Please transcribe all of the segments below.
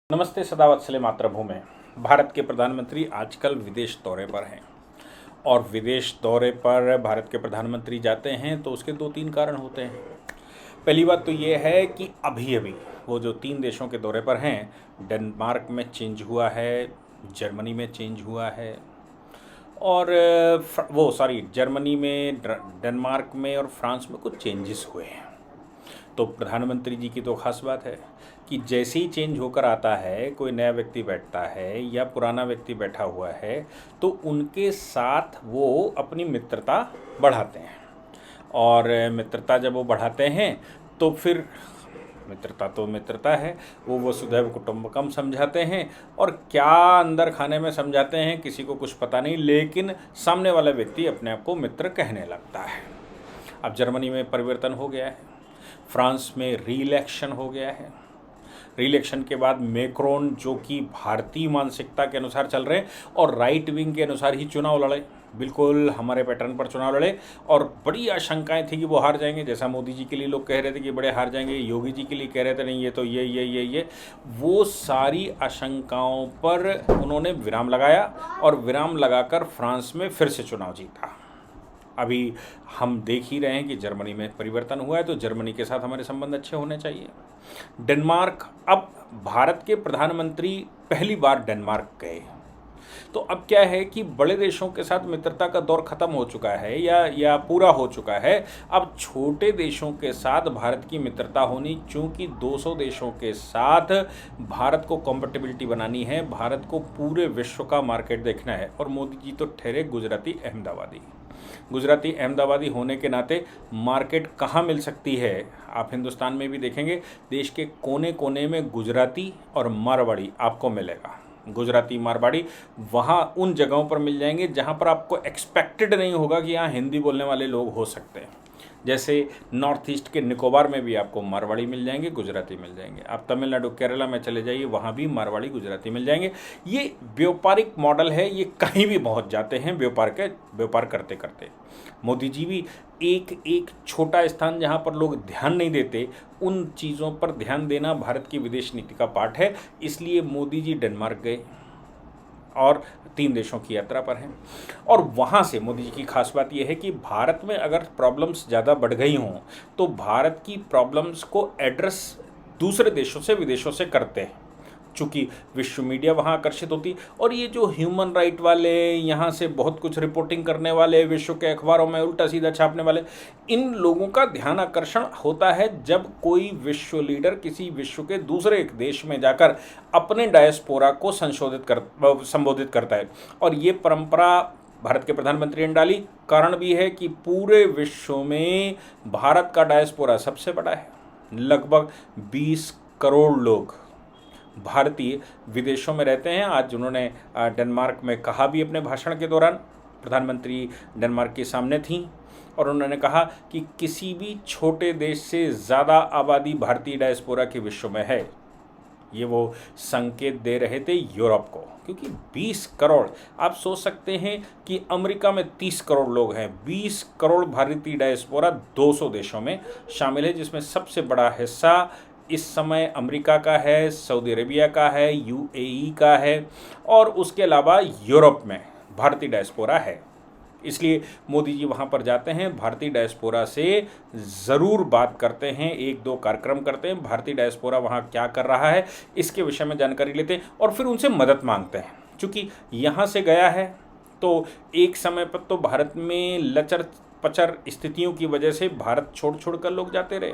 नमस्ते सदावत्सले मातृभूमि। भारत के प्रधानमंत्री आजकल विदेश दौरे पर हैं और विदेश दौरे पर भारत के प्रधानमंत्री जाते हैं तो उसके दो तीन कारण होते हैं। पहली बात तो ये है कि अभी अभी वो जो 3 देशों के दौरे पर हैं, डेनमार्क में चेंज हुआ है, जर्मनी में चेंज हुआ है और जर्मनी में, डेनमार्क में और फ्रांस में कुछ चेंजेस हुए हैं। तो प्रधानमंत्री जी की तो खास बात है कि जैसे ही चेंज होकर आता है, कोई नया व्यक्ति बैठता है या पुराना व्यक्ति बैठा हुआ है, तो उनके साथ वो अपनी मित्रता बढ़ाते हैं और मित्रता जब वो बढ़ाते हैं तो फिर मित्रता तो मित्रता है, वो वसुधैव कुटुंबकम समझाते हैं और क्या अंदर खाने में समझाते हैं किसी को कुछ पता नहीं, लेकिन सामने वाला व्यक्ति अपने आप को मित्र कहने लगता है। अब जर्मनी में परिवर्तन हो गया है, फ्रांस में री-इलेक्शन हो गया है। री-इलेक्शन के बाद मैक्रोन, जो कि भारतीय मानसिकता के अनुसार चल रहे हैं और राइट विंग के अनुसार ही चुनाव लड़े, बिल्कुल हमारे पैटर्न पर चुनाव लड़े और बड़ी आशंकाएं थी कि वो हार जाएंगे। जैसा मोदी जी के लिए लोग कह रहे थे कि बड़े हार जाएंगे, योगी जी के लिए कह रहे थे नहीं ये तो ये वो सारी आशंकाओं पर उन्होंने विराम लगाया और विराम लगाकर फ्रांस में फिर से चुनाव जीता। अभी हम देख ही रहे हैं कि जर्मनी में परिवर्तन हुआ है, तो जर्मनी के साथ हमारे संबंध अच्छे होने चाहिए। डेनमार्क, अब भारत के प्रधानमंत्री पहली बार डेनमार्क गए, तो अब क्या है कि बड़े देशों के साथ मित्रता का दौर खत्म हो चुका है या पूरा हो चुका है। अब छोटे देशों के साथ भारत की मित्रता होनी, चूंकि 200 देशों के साथ भारत को कॉम्पेटिबिलिटी बनानी है, भारत को पूरे विश्व का मार्केट देखना है। और मोदी जी तो ठहरे गुजराती अहमदाबादी होने के नाते मार्केट कहाँ मिल सकती है, आप हिंदुस्तान में भी देखेंगे, देश के कोने कोने में गुजराती और मारवाड़ी आपको मिलेगा। गुजराती मारवाड़ी वहाँ उन जगहों पर मिल जाएंगे जहाँ पर आपको एक्सपेक्टेड नहीं होगा कि यहाँ हिंदी बोलने वाले लोग हो सकते हैं। जैसे नॉर्थ ईस्ट के निकोबार में भी आपको मारवाड़ी मिल जाएंगे, गुजराती मिल जाएंगे। आप तमिलनाडु, केरला में चले जाइए, वहाँ भी मारवाड़ी गुजराती मिल जाएंगे। ये व्यापारिक मॉडल है, ये कहीं भी पहुँच जाते हैं व्यापार करते करते। मोदी जी भी एक छोटा स्थान जहाँ पर लोग ध्यान नहीं देते, उन चीज़ों पर ध्यान देना भारत की विदेश नीति का पार्ट है। इसलिए मोदी जी डेनमार्क गए और 3 देशों की यात्रा पर हैं और वहाँ से मोदी जी की खास बात यह है कि भारत में अगर प्रॉब्लम्स ज़्यादा बढ़ गई हों तो भारत की प्रॉब्लम्स को एड्रेस दूसरे देशों से, विदेशों से करते हैं, चूँकि विश्व मीडिया वहाँ आकर्षित होती। और ये जो ह्यूमन राइट वाले, यहाँ से बहुत कुछ रिपोर्टिंग करने वाले, विश्व के अखबारों में उल्टा सीधा छापने वाले, इन लोगों का ध्यान आकर्षण होता है जब कोई विश्व लीडर किसी विश्व के दूसरे एक देश में जाकर अपने डायस्पोरा को संबोधित करता है। और ये परंपरा भारत के प्रधानमंत्री ने डाली। कारण भी है कि पूरे विश्व में भारत का डायस्पोरा सबसे बड़ा है। लगभग 20 करोड़ लोग भारतीय विदेशों में रहते हैं। आज उन्होंने डेनमार्क में कहा भी अपने भाषण के दौरान, प्रधानमंत्री डेनमार्क के सामने थीं और उन्होंने कहा कि किसी भी छोटे देश से ज़्यादा आबादी भारतीय डायस्पोरा के विश्व में है। ये वो संकेत दे रहे थे यूरोप को, क्योंकि 20 करोड़, आप सोच सकते हैं कि अमेरिका में 30 करोड़ लोग हैं, 20 करोड़ भारतीय डायस्पोरा 200 देशों में शामिल है, जिसमें सबसे बड़ा हिस्सा इस समय अमेरिका का है, सऊदी अरेबिया का है, यूएई का है और उसके अलावा यूरोप में भारतीय डायस्पोरा है। इसलिए मोदी जी वहाँ पर जाते हैं, भारतीय डायस्पोरा से ज़रूर बात करते हैं, 1-2 कार्यक्रम करते हैं, भारतीय डायस्पोरा वहाँ क्या कर रहा है इसके विषय में जानकारी लेते हैं और फिर उनसे मदद मांगते हैं। चूँकि यहाँ से गया है तो एक समय पर तो भारत में लचर पचर स्थितियों की वजह से भारत छोड़ कर लोग जाते रहे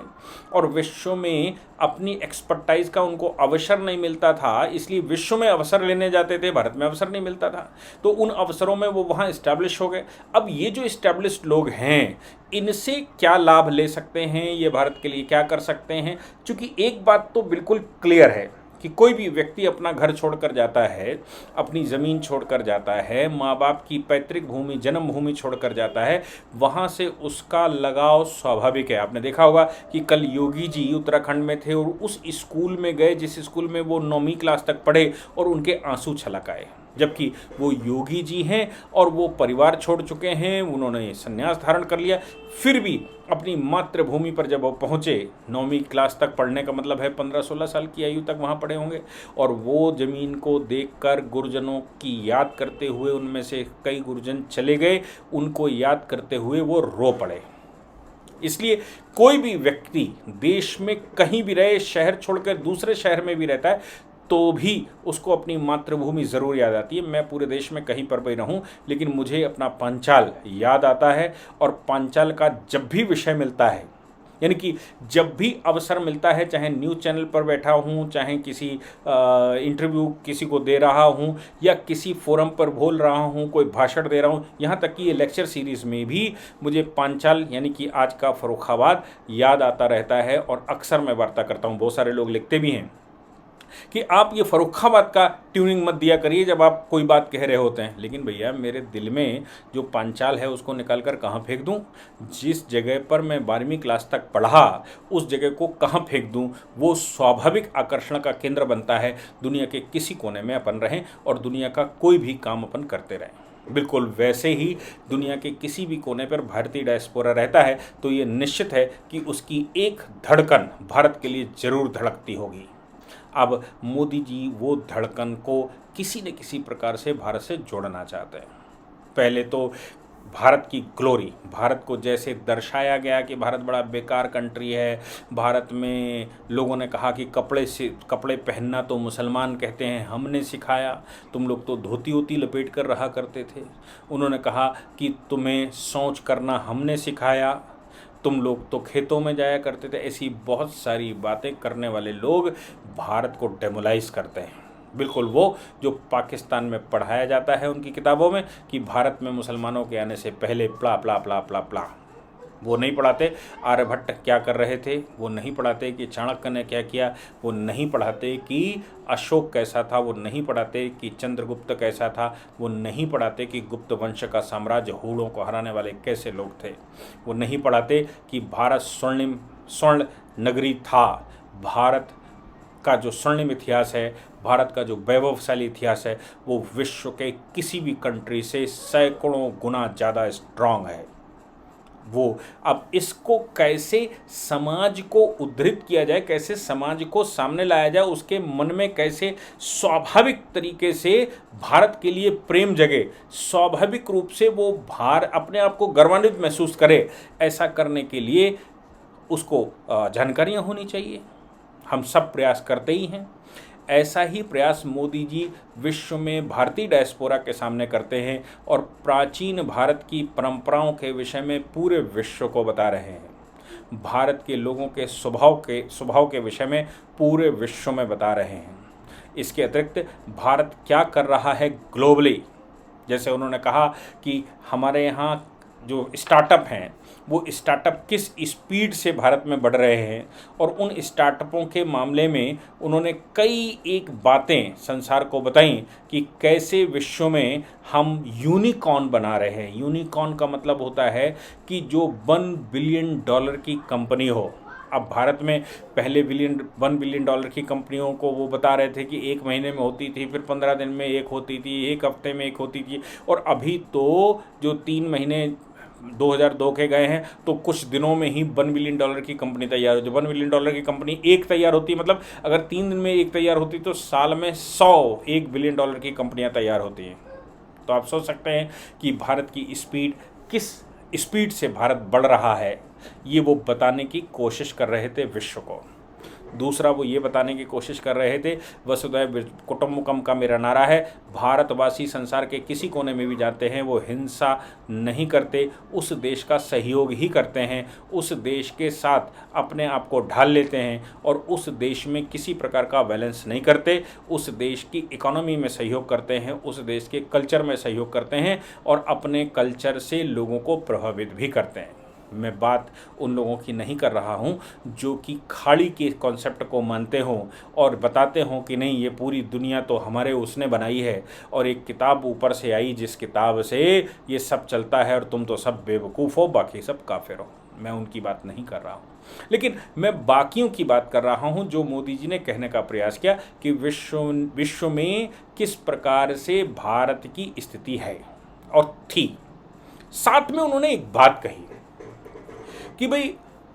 और विश्व में अपनी एक्सपर्टाइज का उनको अवसर नहीं मिलता था, इसलिए विश्व में अवसर लेने जाते थे, भारत में अवसर नहीं मिलता था, तो उन अवसरों में वो वहाँ इस्टेब्लिश हो गए। अब ये जो इस्टेब्लिश्ड लोग हैं, इनसे क्या लाभ ले सकते हैं, ये भारत के लिए क्या कर सकते हैं? क्योंकि एक बात तो बिल्कुल क्लियर है कि कोई भी व्यक्ति अपना घर छोड़कर जाता है, अपनी ज़मीन छोड़कर जाता है, माँ बाप की पैतृक भूमि, जन्मभूमि छोड़कर जाता है, वहाँ से उसका लगाव स्वाभाविक है। आपने देखा होगा कि कल योगी जी उत्तराखंड में थे और उस स्कूल में गए जिस स्कूल में वो 9वीं क्लास तक पढ़े और उनके आंसू छलक आए। जबकि वो योगी जी हैं और वो परिवार छोड़ चुके हैं, उन्होंने संन्यास धारण कर लिया, फिर भी अपनी मातृभूमि पर जब वो पहुँचे, 9वीं क्लास तक पढ़ने का मतलब है 15-16 साल की आयु तक वहाँ पढ़े होंगे, और वो ज़मीन को देखकर गुरुजनों की याद करते हुए, उनमें से कई गुरुजन चले गए, उनको याद करते हुए वो रो पड़े। इसलिए कोई भी व्यक्ति देश में कहीं भी रहे, शहर छोड़कर दूसरे शहर में भी रहता है, तो भी उसको अपनी मातृभूमि ज़रूर याद आती है। मैं पूरे देश में कहीं पर भी रहूं, लेकिन मुझे अपना पांचाल याद आता है, और पांचाल का जब भी विषय मिलता है, यानी कि जब भी अवसर मिलता है, चाहे न्यूज़ चैनल पर बैठा हूँ, चाहे किसी इंटरव्यू किसी को दे रहा हूँ, या किसी फोरम पर बोल रहा हूँ, कोई भाषण दे रहा हूँ, यहाँ तक कि ये लेक्चर सीरीज़ में भी मुझे पांचाल यानी कि आज का फर्रुखाबाद याद आता रहता है। और अक्सर मैं वार्ता करता हूँ, बहुत सारे लोग लिखते भी हैं कि आप ये फर्रुखाबाद का ट्यूनिंग मत दिया करिए जब आप कोई बात कह रहे होते हैं। लेकिन भैया, मेरे दिल में जो पांचाल है उसको निकाल कर कहाँ फेंक दूँ? जिस जगह पर मैं 12वीं क्लास तक पढ़ा, उस जगह को कहाँ फेंक दूँ? वो स्वाभाविक आकर्षण का केंद्र बनता है। दुनिया के किसी कोने में अपन रहें और दुनिया का कोई भी काम अपन करते रहें। बिल्कुल वैसे ही दुनिया के किसी भी कोने पर भारतीय डायस्पोरा रहता है, तो ये निश्चित है कि उसकी एक धड़कन भारत के लिए ज़रूर धड़कती होगी। अब मोदी जी वो धड़कन को किसी न किसी प्रकार से भारत से जोड़ना चाहते हैं। पहले तो भारत की ग्लोरी, भारत को जैसे दर्शाया गया कि भारत बड़ा बेकार कंट्री है, भारत में लोगों ने कहा कि कपड़े पहनना तो मुसलमान कहते हैं, हमने सिखाया, तुम लोग तो धोती वोती लपेट कर रहा करते थे। उन्होंने कहा कि तुम्हें शौच करना हमने सिखाया, तुम लोग तो खेतों में जाया करते थे। ऐसी बहुत सारी बातें करने वाले लोग भारत को डेमोलाइज करते हैं। बिल्कुल वो जो पाकिस्तान में पढ़ाया जाता है उनकी किताबों में कि भारत में मुसलमानों के आने से पहले प्ला प्ला प्ला प्ला प्ला, वो नहीं पढ़ाते। आर्यभट्ट क्या कर रहे थे वो नहीं पढ़ाते, कि चाणक्य ने क्या किया वो नहीं पढ़ाते, कि अशोक कैसा था वो नहीं पढ़ाते, कि चंद्रगुप्त कैसा था वो नहीं पढ़ाते, कि गुप्त वंश का साम्राज्य हूणों को हराने वाले कैसे लोग थे वो नहीं पढ़ाते, कि भारत स्वर्ण नगरी था। भारत का जो स्वर्णिम इतिहास है, भारत का जो वैभवशाली इतिहास है, वो विश्व के किसी भी कंट्री से सैकड़ों गुना ज़्यादा स्ट्रांग है। वो अब इसको कैसे समाज को उद्धृत किया जाए, कैसे समाज को सामने लाया जाए, उसके मन में कैसे स्वाभाविक तरीके से भारत के लिए प्रेम जगे, स्वाभाविक रूप से वो अपने आप को गर्वान्वित महसूस करे, ऐसा करने के लिए उसको जानकारियाँ होनी चाहिए। हम सब प्रयास करते ही हैं। ऐसा ही प्रयास मोदी जी विश्व में भारतीय डायस्पोरा के सामने करते हैं और प्राचीन भारत की परंपराओं के विषय में पूरे विश्व को बता रहे हैं। भारत के लोगों के स्वभाव के विषय में पूरे विश्व में बता रहे हैं। इसके अतिरिक्त भारत क्या कर रहा है ग्लोबली, जैसे उन्होंने कहा कि हमारे यहाँ जो स्टार्टअप हैं वो स्टार्टअप किस स्पीड से भारत में बढ़ रहे हैं, और उन स्टार्टअपों के मामले में उन्होंने कई एक बातें संसार को बताई कि कैसे विश्व में हम यूनिकॉर्न बना रहे हैं। यूनिकॉर्न का मतलब होता है कि जो $1 बिलियन की कंपनी हो। अब भारत में पहले $1 बिलियन की कंपनियों को वो बता रहे थे कि 1 महीने में होती थी, फिर 15 दिन में एक होती थी, 1 हफ्ते में एक होती थी, और अभी तो जो 3 महीने 2002 के गए हैं तो कुछ दिनों में ही $1 बिलियन की कंपनी तैयार हो। जो $1 बिलियन की कंपनी एक तैयार होती है, मतलब अगर 3 दिन में एक तैयार होती तो साल में 100 $1 बिलियन की कंपनियां तैयार होती हैं। तो आप सोच सकते हैं कि भारत की स्पीड, किस स्पीड से भारत बढ़ रहा है, ये वो बताने की कोशिश कर रहे थे विश्व को। दूसरा वो ये बताने की कोशिश कर रहे थे, वसुधैव कुटुंबकम का मेरा नारा है। भारतवासी संसार के किसी कोने में भी जाते हैं वो हिंसा नहीं करते, उस देश का सहयोग ही करते हैं, उस देश के साथ अपने आप को ढाल लेते हैं और उस देश में किसी प्रकार का बैलेंस नहीं करते, उस देश की इकोनॉमी में सहयोग करते हैं, उस देश के कल्चर में सहयोग करते हैं और अपने कल्चर से लोगों को प्रभावित भी करते हैं। मैं बात उन लोगों की नहीं कर रहा हूं जो कि खाड़ी के कॉन्सेप्ट को मानते हों और बताते हों कि नहीं ये पूरी दुनिया तो हमारे उसने बनाई है और एक किताब ऊपर से आई जिस किताब से ये सब चलता है और तुम तो सब बेवकूफ़ हो, बाकी सब काफिर हो। मैं उनकी बात नहीं कर रहा हूँ, लेकिन मैं बाकियों की बात कर रहा हूँ जो मोदी जी ने कहने का प्रयास किया कि विश्व में किस प्रकार से भारत की स्थिति है और थी। साथ में उन्होंने एक बात कही कि भाई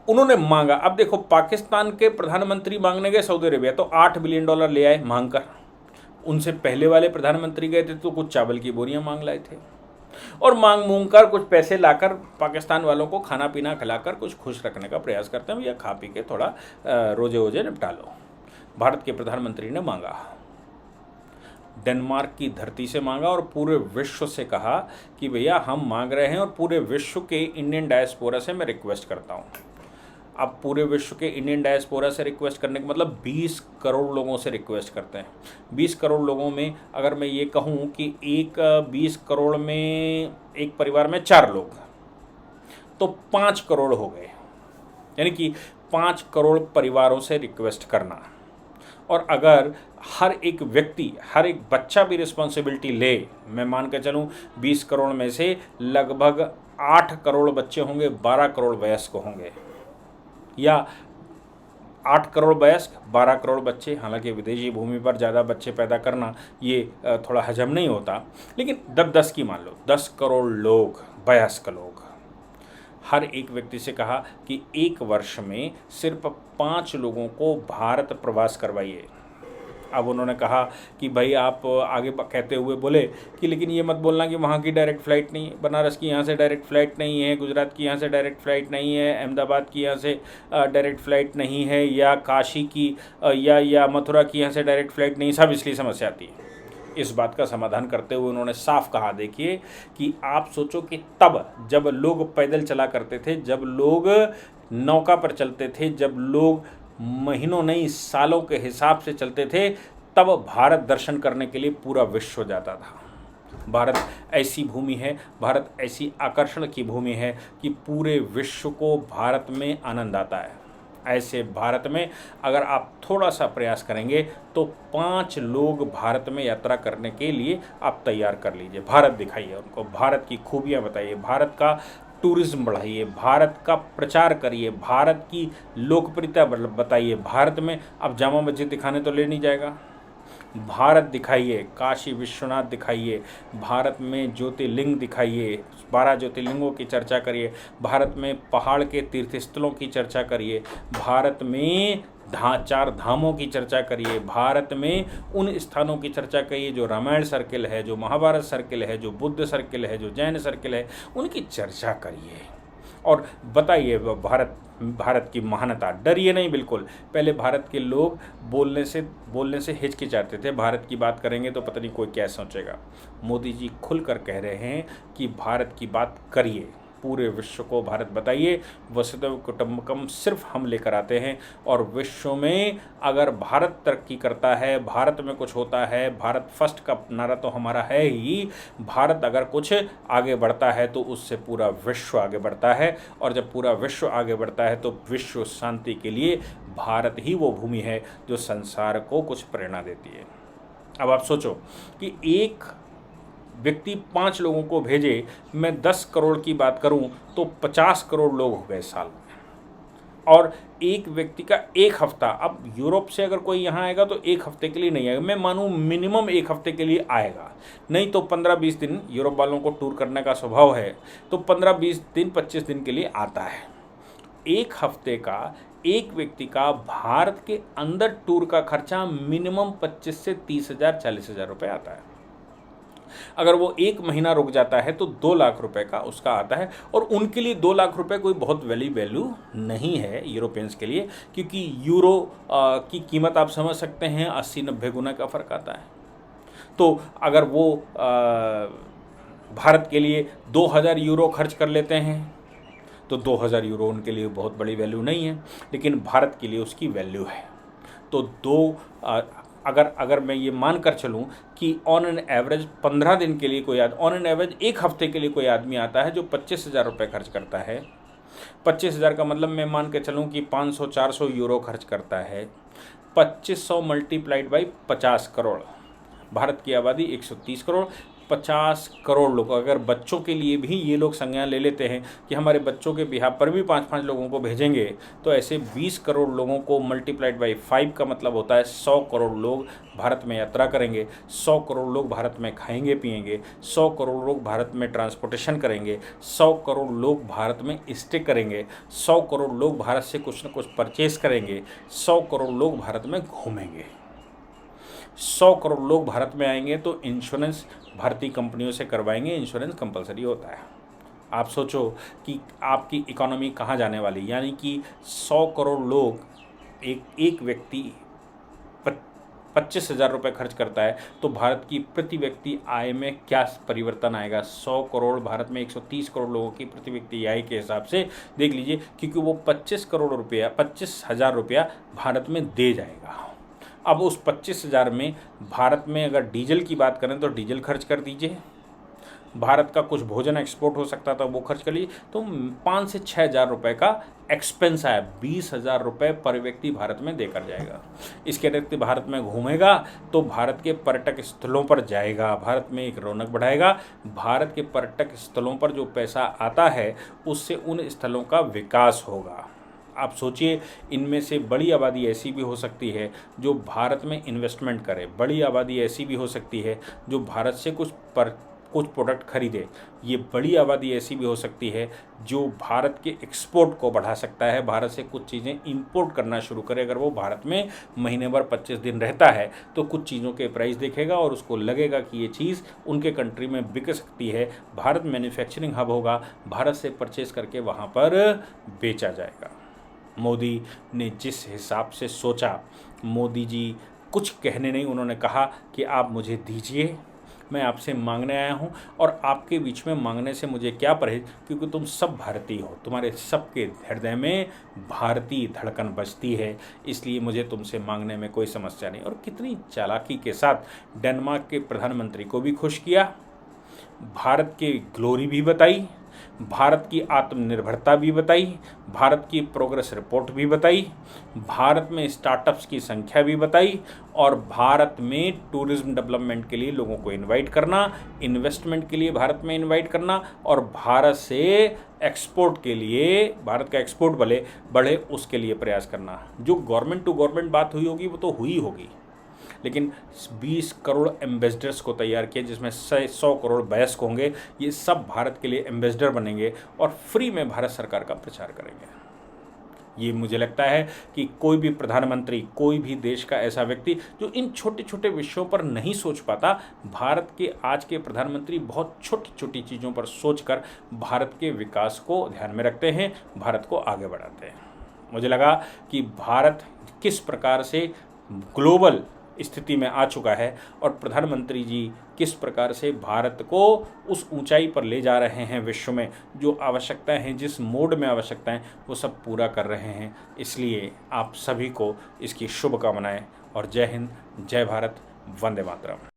उन्होंने मांगा, अब देखो पाकिस्तान के प्रधानमंत्री मांगने गए सऊदी अरेबिया तो $8 बिलियन ले आए मांग कर। उनसे पहले वाले प्रधानमंत्री गए थे तो कुछ चावल की बोरियां मांग लाए थे और मांग मूंग कर कुछ पैसे लाकर पाकिस्तान वालों को खाना पीना खिलाकर कुछ खुश रखने का प्रयास करते हैं, या खा पी के थोड़ा रोजे वोजे निपटा लो। भारत के प्रधानमंत्री ने मांगा, डेनमार्क की धरती से मांगा और पूरे विश्व से कहा कि भैया हम मांग रहे हैं और पूरे विश्व के इंडियन डायस्पोरा से मैं रिक्वेस्ट करता हूँ। अब पूरे विश्व के इंडियन डायस्पोरा से रिक्वेस्ट करने का मतलब 20 करोड़ लोगों से रिक्वेस्ट करते हैं। 20 करोड़ लोगों में अगर मैं ये कहूँ कि 20 करोड़ में एक परिवार में 4 लोग तो 5 करोड़ हो गए, यानी कि 5 करोड़ परिवारों से रिक्वेस्ट करना। और अगर हर एक व्यक्ति, हर एक बच्चा भी रिस्पॉन्सिबिलिटी ले, मैं मान के चलूँ 20 करोड़ में से लगभग 8 करोड़ बच्चे होंगे, 12 करोड़ वयस्क होंगे, या 8 करोड़ वयस्क 12 करोड़ बच्चे। हालांकि विदेशी भूमि पर ज़्यादा बच्चे पैदा करना ये थोड़ा हजम नहीं होता, लेकिन 10 की मान लो, 10 करोड़ लोग, वयस्क लोग। हर एक व्यक्ति से कहा कि एक वर्ष में सिर्फ 5 लोगों को भारत प्रवास करवाइए। अब उन्होंने कहा कि भाई आप आगे कहते हुए बोले कि लेकिन ये मत बोलना कि वहाँ की डायरेक्ट फ़्लाइट नहीं है, बनारस की यहाँ से डायरेक्ट फ़्लाइट नहीं है, गुजरात की यहाँ से डायरेक्ट फ़्लाइट नहीं है, अहमदाबाद की यहाँ से डायरेक्ट फ़्लाइट नहीं है, या काशी की या मथुरा की यहाँ से डायरेक्ट फ़्लाइट नहीं, सब इसलिए समस्या आती है। इस बात का समाधान करते हुए उन्होंने साफ कहा, देखिए कि आप सोचो कि तब जब लोग पैदल चला करते थे, जब लोग नौका पर चलते थे, जब लोग महीनों नहीं सालों के हिसाब से चलते थे, तब भारत दर्शन करने के लिए पूरा विश्व जाता था। भारत ऐसी भूमि है, भारत ऐसी आकर्षण की भूमि है कि पूरे विश्व को भारत में आनंद आता है। ऐसे भारत में अगर आप थोड़ा सा प्रयास करेंगे तो 5 लोग भारत में यात्रा करने के लिए आप तैयार कर लीजिए। भारत दिखाइए उनको, भारत की खूबियाँ बताइए, भारत का टूरिज्म बढ़ाइए, भारत का प्रचार करिए, भारत की लोकप्रियता बताइए। भारत में अब जामा मस्जिद दिखाने तो ले नहीं जाएगा, भारत दिखाइए, काशी विश्वनाथ दिखाइए, भारत में ज्योतिर्लिंग दिखाइए, 12 ज्योतिर्लिंगों की चर्चा करिए, भारत में पहाड़ के तीर्थस्थलों की चर्चा करिए, भारत में 4 धामों की चर्चा करिए, भारत में उन स्थानों की चर्चा करिए जो रामायण सर्किल है, जो महाभारत सर्किल है, जो बुद्ध सर्किल है, जो जैन सर्किल है, उनकी चर्चा करिए और बताइए भारत की महानता। डरिए नहीं बिल्कुल। पहले भारत के लोग बोलने से हिचकिचाते थे, भारत की बात करेंगे तो पता नहीं कोई क्या सोचेगा। मोदी जी खुलकर कह रहे हैं कि भारत की बात करिए, पूरे विश्व को भारत बताइए। वसुधैव कुटुंबकम सिर्फ हम लेकर आते हैं और विश्व में अगर भारत तरक्की करता है, भारत में कुछ होता है, भारत फर्स्ट का नारा तो हमारा है ही, भारत अगर कुछ आगे बढ़ता है तो उससे पूरा विश्व आगे बढ़ता है, और जब पूरा विश्व आगे बढ़ता है तो विश्व शांति के लिए भारत ही वो भूमि है जो संसार को कुछ प्रेरणा देती है। अब आप सोचो कि एक व्यक्ति 5 लोगों को भेजे, मैं 10 करोड़ की बात करूं तो 50 करोड़ लोग हो गए साल में, और एक व्यक्ति का 1 हफ्ता। अब यूरोप से अगर कोई यहाँ आएगा तो 1 हफ्ते के लिए नहीं आएगा, मैं मानूं मिनिमम 1 हफ्ते के लिए आएगा, नहीं तो 15-20 दिन। यूरोप वालों को टूर करने का स्वभाव है, तो 15-20 दिन 25 दिन के लिए आता है। 1 हफ्ते का एक व्यक्ति का भारत के अंदर टूर का खर्चा मिनिमम 25 से 30,000 40,000 रुपये आता है। अगर वो 1 महीना रुक जाता है तो 2 लाख रुपए का उसका आता है, और उनके लिए 2 लाख रुपए कोई बहुत वैल्यू नहीं है यूरोपियंस के लिए, क्योंकि यूरो की कीमत आप समझ सकते हैं 80-90 गुना का फ़र्क आता है। तो अगर वो भारत के लिए 2000 यूरो खर्च कर लेते हैं तो 2000 यूरो उनके लिए बहुत बड़ी वैल्यू नहीं है, लेकिन भारत के लिए उसकी वैल्यू है। तो अगर मैं ये मान कर चलूँ कि ऑन एन एवरेज 15 दिन के लिए कोई ऑन एन एवरेज 1 हफ्ते के लिए कोई आदमी आता है जो 25,000 रुपये खर्च करता है। 25,000 का मतलब मैं मान के चलूँ कि 500-400 यूरो खर्च करता है। 2500 मल्टीप्लाइड बाई 50 करोड़, भारत की आबादी 130 करोड़, 50 करोड़ लोग, अगर बच्चों के लिए भी ये लोग संज्ञान ले लेते हैं कि हमारे बच्चों के बिहार पर भी 5-5 लोगों को भेजेंगे, तो ऐसे 20 करोड़ लोगों को मल्टीप्लाइड बाई 5 का मतलब होता है 100 करोड़ लोग भारत में यात्रा करेंगे, 100 करोड़ लोग भारत में खाएंगे पिएंगे, 100 करोड़ लोग भारत में ट्रांसपोर्टेशन करेंगे, 100 करोड़ लोग भारत में स्टे करेंगे, 100 करोड़ लोग भारत से कुछ न कुछ परचेस करेंगे, 100 करोड़ लोग भारत में घूमेंगे, 100 करोड़ लोग भारत में आएंगे तो इंश्योरेंस भारतीय कंपनियों से करवाएंगे। इंश्योरेंस कंपलसरी होता है। आप सोचो कि आपकी इकोनॉमी कहाँ जाने वाली, यानी कि 100 करोड़ लोग, एक व्यक्ति 25,000 रुपये खर्च करता है तो भारत की प्रति व्यक्ति आय में क्या परिवर्तन आएगा। 100 करोड़ भारत में 130 करोड़ लोगों की प्रति व्यक्ति आय के हिसाब से देख लीजिए, क्योंकि वो 25,000 रुपया भारत में दे जाएगा। अब उस 25,000 में भारत में अगर डीजल की बात करें तो डीजल खर्च कर दीजिए, भारत का कुछ भोजन एक्सपोर्ट हो सकता था वो खर्च कर लीजिए, तो 5 से 6,000 रुपये का एक्सपेंस आया। 20,000 रुपये पर व्यक्ति भारत में देकर जाएगा। इसके अतिरिक्त भारत में घूमेगा तो भारत के पर्यटक स्थलों पर जाएगा, भारत में एक रौनक बढ़ाएगा। भारत के पर्यटक स्थलों पर जो पैसा आता है उससे उन स्थलों का विकास होगा। आप सोचिए, इनमें से बड़ी आबादी ऐसी भी हो सकती है जो भारत में इन्वेस्टमेंट करे, बड़ी आबादी ऐसी भी हो सकती है जो भारत से कुछ प्रोडक्ट खरीदे, ये बड़ी आबादी ऐसी भी हो सकती है जो भारत के एक्सपोर्ट को बढ़ा सकता है, भारत से कुछ चीज़ें इंपोर्ट करना शुरू करे। अगर वो भारत में महीने भर 25 दिन रहता है तो कुछ चीज़ों के प्राइस देखेगा और उसको लगेगा कि ये चीज़ उनके कंट्री में बिक सकती है, भारत मैन्युफैक्चरिंग हब होगा, भारत से परचेज करके वहाँ पर बेचा जाएगा। मोदी ने जिस हिसाब से सोचा, मोदी जी कुछ कहने नहीं, उन्होंने कहा कि आप मुझे दीजिए, मैं आपसे मांगने आया हूं और आपके बीच में मांगने से मुझे क्या परहेज, क्योंकि तुम सब भारतीय हो, तुम्हारे सबके हृदय में भारतीय धड़कन बजती है, इसलिए मुझे तुमसे मांगने में कोई समस्या नहीं। और कितनी चालाकी के साथ डेनमार्क के प्रधानमंत्री को भी खुश किया, भारत की ग्लोरी भी बताई, भारत की आत्मनिर्भरता भी बताई, भारत की प्रोग्रेस रिपोर्ट भी बताई, भारत में स्टार्टअप्स की संख्या भी बताई और भारत में टूरिज्म डेवलपमेंट के लिए लोगों को इनवाइट करना, इन्वेस्टमेंट के लिए भारत में इनवाइट करना और भारत से एक्सपोर्ट के लिए, भारत का एक्सपोर्ट बढ़े उसके लिए प्रयास करना। जो गवर्नमेंट टू गवर्नमेंट बात हुई होगी वो तो हुई होगी, लेकिन 20 करोड़ एम्बेसडर्स को तैयार किया जिसमें 100 करोड़ वयस्क होंगे, ये सब भारत के लिए एम्बेसडर बनेंगे और फ्री में भारत सरकार का प्रचार करेंगे। ये मुझे लगता है कि कोई भी प्रधानमंत्री, कोई भी देश का ऐसा व्यक्ति जो इन छोटे छोटे विषयों पर नहीं सोच पाता, भारत के आज के प्रधानमंत्री बहुत छोटी छोटी चीज़ों पर सोचकर भारत के विकास को ध्यान में रखते हैं, भारत को आगे बढ़ाते हैं। मुझे लगा कि भारत किस प्रकार से ग्लोबल स्थिति में आ चुका है और प्रधानमंत्री जी किस प्रकार से भारत को उस ऊंचाई पर ले जा रहे हैं विश्व में, जो आवश्यकताएं हैं, जिस मोड में आवश्यकताएं, वो सब पूरा कर रहे हैं। इसलिए आप सभी को इसकी शुभकामनाएं और जय हिंद, जय भारत, वंदे मातरम।